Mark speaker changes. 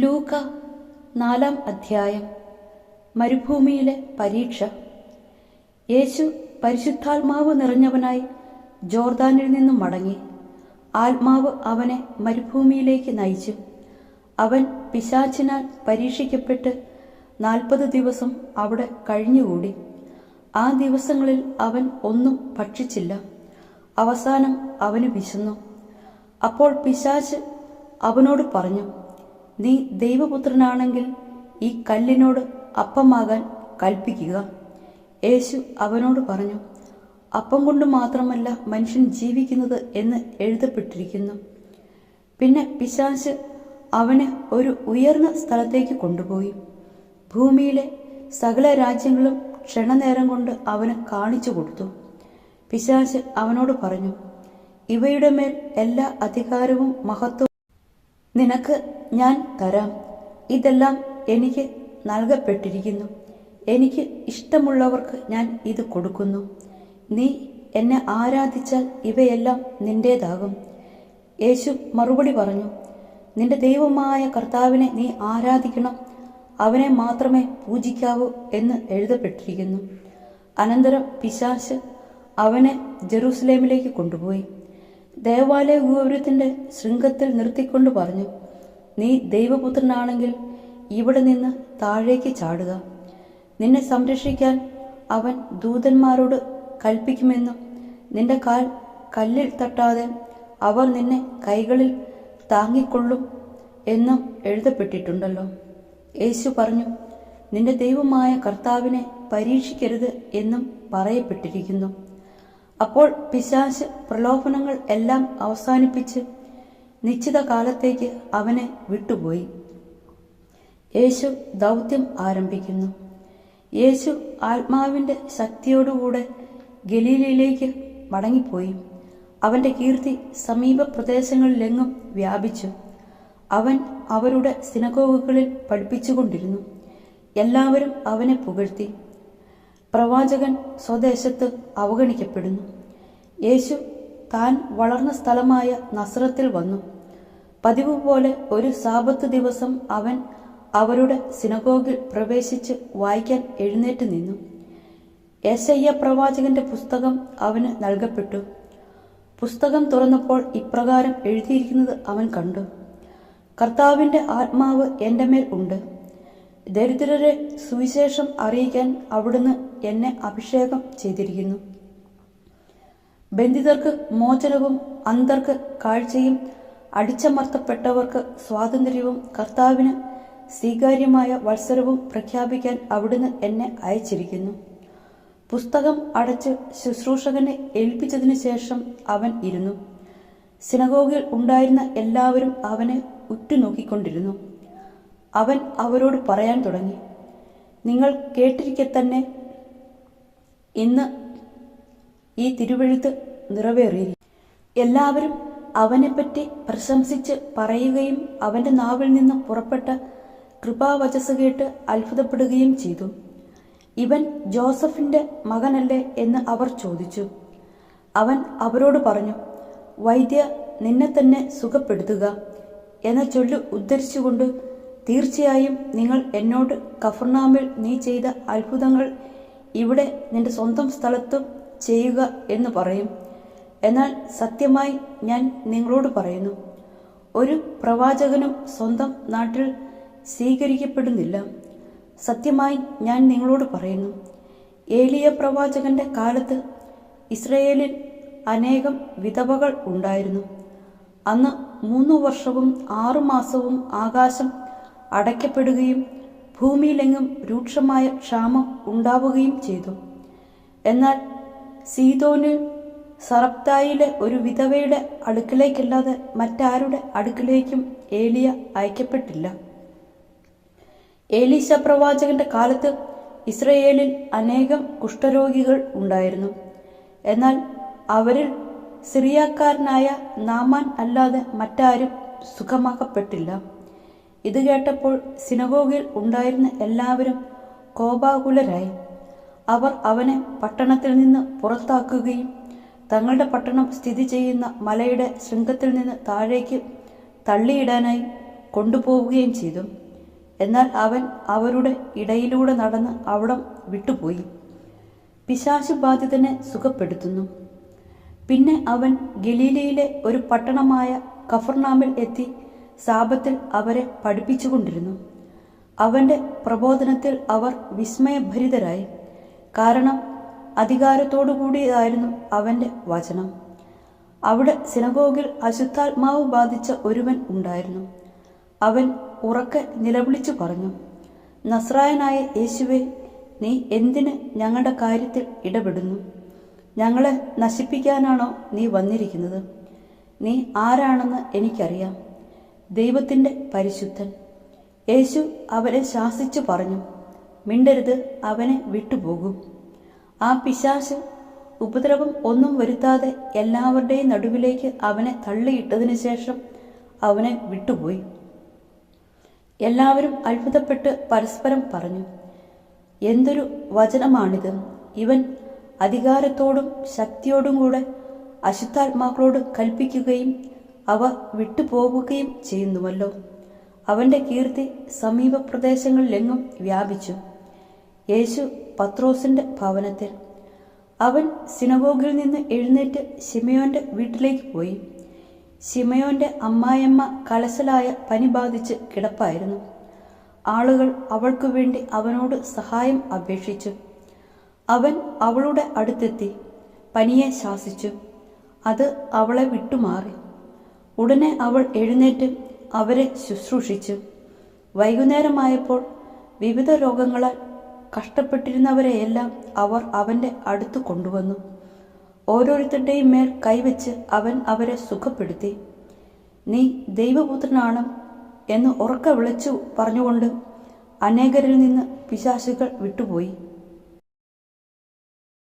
Speaker 1: ലൂക്ക 4-ാം അധ്യായം. മരുഭൂമിയിലെ പരീക്ഷ. യേശു പരിശുദ്ധാത്മാവ് നിറഞ്ഞവനായി ജോർദാനിൽ നിന്നും മടങ്ങി. ആത്മാവ് അവനെ മരുഭൂമിയിലേക്ക് നയിച്ചു. അവൻ പിശാചിനാൽ പരീക്ഷിക്കപ്പെട്ട് 40 ദിവസം അവിടെ കഴിഞ്ഞുകൂടി. ആ ദിവസങ്ങളിൽ അവൻ ഒന്നും ഭക്ഷിച്ചില്ല. അവസാനം അവന് വിശന്നു. അപ്പോൾ പിശാച് അവനോട് പറഞ്ഞു, നീ ദൈവപുത്രനാണെങ്കിൽ ഈ കല്ലിനോട് അപ്പമാകാൻ കൽപ്പിക്കുക. യേശു അവനോട് പറഞ്ഞു, അപ്പം കൊണ്ട് മാത്രമല്ല മനുഷ്യൻ ജീവിക്കുന്നത് എന്ന് എഴുതപ്പെട്ടിരിക്കുന്നു. പിന്നെ പിശാച് അവനെ ഒരു ഉയർന്ന സ്ഥലത്തേക്ക് കൊണ്ടുപോയി. ഭൂമിയിലെ സകല രാജ്യങ്ങളും ക്ഷണനേരം കൊണ്ട് അവന് കാണിച്ചു കൊടുത്തു. പിശാച് അവനോട് പറഞ്ഞു, ഇവയുടെ മേൽ എല്ലാ അധികാരവും മഹത്വവും നിനക്ക് ഞാൻ തരാം. ഇതെല്ലാം എനിക്ക് നൽകപ്പെട്ടിരിക്കുന്നു. എനിക്ക് ഇഷ്ടമുള്ളവർക്ക് ഞാൻ ഇത് കൊടുക്കുന്നു. നീ എന്നെ ആരാധിച്ചാൽ ഇവയെല്ലാം നിന്റേതാകും. യേശു മറുപടി പറഞ്ഞു, നിന്റെ ദൈവമായ കർത്താവിനെ നീ ആരാധിക്കണം, അവനെ മാത്രമേ പൂജിക്കാവൂ എന്ന് എഴുതപ്പെട്ടിരിക്കുന്നു. അനന്തരം പിശാച് അവനെ ജെറൂസലേമിലേക്ക് കൊണ്ടുപോയി. ദേവാലയ ഗോപുരത്തിന്റെ ശൃംഗത്തിൽ നിർത്തിക്കൊണ്ട് പറഞ്ഞു, നീ ദൈവപുത്രനാണെങ്കിൽ ഇവിടെ നിന്ന് താഴേക്ക് ചാടുക. നിന്നെ സംരക്ഷിക്കാൻ അവൻ ദൂതന്മാരോട് കൽപ്പിക്കുമെന്നും നിന്റെ കാൽ കല്ലിൽ തട്ടാതെ അവർ നിന്നെ കൈകളിൽ താങ്ങിക്കൊള്ളും എന്നും എഴുതപ്പെട്ടിട്ടുണ്ടല്ലോ. യേശു പറഞ്ഞു, നിന്റെ ദൈവമായ കർത്താവിനെ പരീക്ഷിക്കരുത് എന്നും പറയപ്പെട്ടിരിക്കുന്നു. അപ്പോൾ പിശാച് പ്രലോഭനങ്ങൾ എല്ലാം അവസാനിപ്പിച്ച് നിശ്ചിത കാലത്തേക്ക് അവനെ വിട്ടുപോയി. യേശു ദൗത്യം ആരംഭിക്കുന്നു. യേശു ആത്മാവിന്റെ ശക്തിയോടുകൂടെ ഗലീലയിലേക്ക് മടങ്ങിപ്പോയി. അവന്റെ കീർത്തി സമീപ പ്രദേശങ്ങളിലെങ്ങും വ്യാപിച്ചു. അവൻ അവരുടെ സിനഗോഗുകളിൽ പഠിപ്പിച്ചുകൊണ്ടിരുന്നു. എല്ലാവരും അവനെ പുകഴ്ത്തി. പ്രവാചകൻ സ്വദേശത്ത് അവഗണിക്കപ്പെടുന്നു. യേശു താൻ വളർന്ന സ്ഥലമായ നസറത്തിൽ വന്നു. പതിവ് പോലെ ഒരു സാബത്ത് ദിവസം അവൻ അവരുടെ സിനഗോഗിൽ പ്രവേശിച്ച് വായിക്കാൻ എഴുന്നേറ്റ് നിന്നു. യെശയ്യാ പ്രവാചകന്റെ പുസ്തകം അവന് നൽകപ്പെട്ടു. പുസ്തകം തുറന്നപ്പോൾ ഇപ്രകാരം എഴുതിയിരിക്കുന്നത് അവൻ കണ്ടു, കർത്താവിന്റെ ആത്മാവ് എന്റെ മേൽ ഉണ്ട്. ദരിദ്രരെ സുവിശേഷം അറിയിക്കാൻ അവിടുന്ന് എന്നെ അഭിഷേകം ചെയ്തിരിക്കുന്നു. ബന്ധിതർക്ക് മോചനവും അന്ധർക്ക് കാഴ്ചയും അടിച്ചമർത്തപ്പെട്ടവർക്ക് സ്വാതന്ത്ര്യവും കർത്താവിന് സ്വീകാര്യമായ വത്സരവും പ്രഖ്യാപിക്കാൻ അവിടുന്ന് എന്നെ അയച്ചിരിക്കുന്നു. പുസ്തകം അടച്ച് ശുശ്രൂഷകനെ ഏൽപ്പിച്ചതിനു ശേഷം അവൻ ഇരുന്നു. സിനഗോഗിൽ ഉണ്ടായിരുന്ന എല്ലാവരും അവനെ ഉറ്റുനോക്കിക്കൊണ്ടിരുന്നു. അവൻ അവരോട് പറയാൻ തുടങ്ങി, നിങ്ങൾ കേട്ടിരിക്കെ തന്നെ ഇന്ന് ഈ തിരുവെഴുത്ത് നിറവേറിയിരിക്കും. എല്ലാവരും അവനെപ്പറ്റി പ്രശംസിച്ച് പറയുകയും അവന്റെ നാവിൽ നിന്ന് പുറപ്പെട്ട കൃപാവചസ് കേട്ട് അത്ഭുതപ്പെടുകയും ചെയ്തു. ഇവൻ ജോസഫിന്റെ മകനല്ലേ എന്ന് അവർ ചോദിച്ചു. അവൻ അവരോട് പറഞ്ഞു, വൈദ്യ, നിന്നെ തന്നെ സുഖപ്പെടുത്തുക എന്ന ചൊല്ല് ഉദ്ധരിച്ചുകൊണ്ട്, തീർച്ചയായും നിങ്ങൾ എന്നോട് കഫർനാമിൽ നീ ചെയ്ത അത്ഭുതങ്ങൾ ഇവിടെ നിന്റെ സ്വന്തം സ്ഥലത്തും ചെയ്യുക എന്ന് പറയും. എന്നാൽ സത്യമായി ഞാൻ നിങ്ങളോട് പറയുന്നു, ഒരു പ്രവാചകനും സ്വന്തം നാട്ടിൽ സ്വീകരിക്കപ്പെടുന്നില്ല. സത്യമായി ഞാൻ നിങ്ങളോട് പറയുന്നു, ഏലിയ പ്രവാചകന്റെ കാലത്ത് ഇസ്രയേലിൽ അനേകം വിധവകൾ ഉണ്ടായിരുന്നു. അന്ന് 3 വർഷവും 6 മാസവും ആകാശം അടയ്ക്കപ്പെടുകയും ഭൂമിയിലെങ്ങും രൂക്ഷമായ ക്ഷാമം ഉണ്ടാവുകയും ചെയ്തു. എന്നാൽ സീദോനിൽ സറപ്തായിലെ ഒരു വിധവയുടെ അടുക്കലേക്കല്ലാതെ മറ്റാരുടെ അടുക്കലേക്കും ഏലിയ അയക്കപ്പെട്ടില്ല. ഏലീശ പ്രവാചകന്റെ കാലത്ത് ഇസ്രയേലിൽ അനേകം കുഷ്ഠരോഗികൾ ഉണ്ടായിരുന്നു. എന്നാൽ അവരിൽ സിറിയാക്കാരനായ നാമാൻ അല്ലാതെ മറ്റാരും സുഖമാക്കപ്പെട്ടില്ല. ഇത് കേട്ടപ്പോൾ സിനഗോഗിൽ ഉണ്ടായിരുന്ന എല്ലാവരും കോപാകുലരായി. അവർ അവനെ പട്ടണത്തിൽ നിന്ന് പുറത്താക്കുകയും തങ്ങളുടെ പട്ടണം സ്ഥിതി ചെയ്യുന്ന മലയുടെ ശൃംഗത്തിൽ നിന്ന് താഴേക്ക് തള്ളിയിടാനായി കൊണ്ടുപോവുകയും ചെയ്തു. എന്നാൽ അവൻ അവരുടെ ഇടയിലൂടെ നടന്ന് അവിടം വിട്ടുപോയി. പിശാച് ബാധിതനെ സുഖപ്പെടുത്തുന്നു. പിന്നെ അവൻ ഗലീലയിലെ ഒരു പട്ടണമായ കഫർനാമിൽ എത്തി സാബത്തിൽ അവരെ പഠിപ്പിച്ചുകൊണ്ടിരുന്നു. അവന്റെ പ്രബോധനത്തിൽ അവർ വിസ്മയഭരിതരായി. കാരണം അധികാരത്തോടുകൂടിയായിരുന്നു അവന്റെ വചനം. അവിടെ സിനഗോഗിൽ അശുദ്ധാത്മാവ് ബാധിച്ച ഒരുവൻ ഉണ്ടായിരുന്നു. അവൻ ഉറക്കെ നിലവിളിച്ചു പറഞ്ഞു, നസ്രായനായ യേശുവേ, നീ എന്തിന് ഞങ്ങളുടെ കാര്യത്തിൽ ഇടപെടുന്നു? ഞങ്ങളെ നശിപ്പിക്കാനാണോ നീ വന്നിരിക്കുന്നത്? നീ ആരാണെന്ന് എനിക്കറിയാം, ദൈവത്തിൻ്റെ പരിശുദ്ധൻ. യേശു അവനെ ശാസിച്ചു പറഞ്ഞു, മിണ്ടരുത്, അവനെ വിട്ടുപോകൂ. ആ പിശാച് ഉപദ്രവം ഒന്നും വരുത്താതെ എല്ലാവരുടെയും നടുവിലേക്ക് അവനെ തള്ളിയിട്ടതിനു ശേഷം അവനെ വിട്ടുപോയി. എല്ലാവരും അത്ഭുതപ്പെട്ട് പരസ്പരം പറഞ്ഞു, എന്തൊരു വചനമാണിത്! ഇവൻ അധികാരത്തോടും ശക്തിയോടും കൂടെ അശുദ്ധാത്മാക്കളോട് കൽപ്പിക്കുകയും അവ വിട്ടുപോകുകയും ചെയ്യുന്നുവല്ലോ. അവന്റെ കീർത്തി സമീപ പ്രദേശങ്ങളിലെങ്ങും വ്യാപിച്ചു. യേശു പത്രോസിന്റെ ഭവനത്തിൽ. അവൻ സിനഗോഗിൽ നിന്ന് എഴുന്നേറ്റ് ശിമയോന്റെ വീട്ടിലേക്ക് പോയി. ശിമയോന്റെ അമ്മായിയമ്മ കലശലായ പനി ബാധിച്ച് കിടപ്പായിരുന്നു. ആളുകൾ അവൾക്കു വേണ്ടി അവനോട് സഹായം അപേക്ഷിച്ചു. അവൻ അവളുടെ അടുത്തെത്തി പനിയെ ശാസിച്ചു. അത് അവളെ വിട്ടുമാറി. ഉടനെ അവൾ എഴുന്നേറ്റ് അവരെ ശുശ്രൂഷിച്ചു. വൈകുന്നേരമായപ്പോൾ വിവിധ രോഗങ്ങളാൽ കഷ്ടപ്പെട്ടിരുന്നവരെയെല്ലാം അവർ അവന്റെ അടുത്ത് കൊണ്ടുവന്നു. ഓരോരുത്തരുടെയും മേൽ കൈവച്ച് അവൻ അവരെ സുഖപ്പെടുത്തി. നീ ദൈവപുത്രനാണ് എന്ന് ഉറക്കെ വിളിച്ചു പറഞ്ഞുകൊണ്ട് അനേകരിൽ നിന്ന് പിശാചുകൾ വിട്ടുപോയി.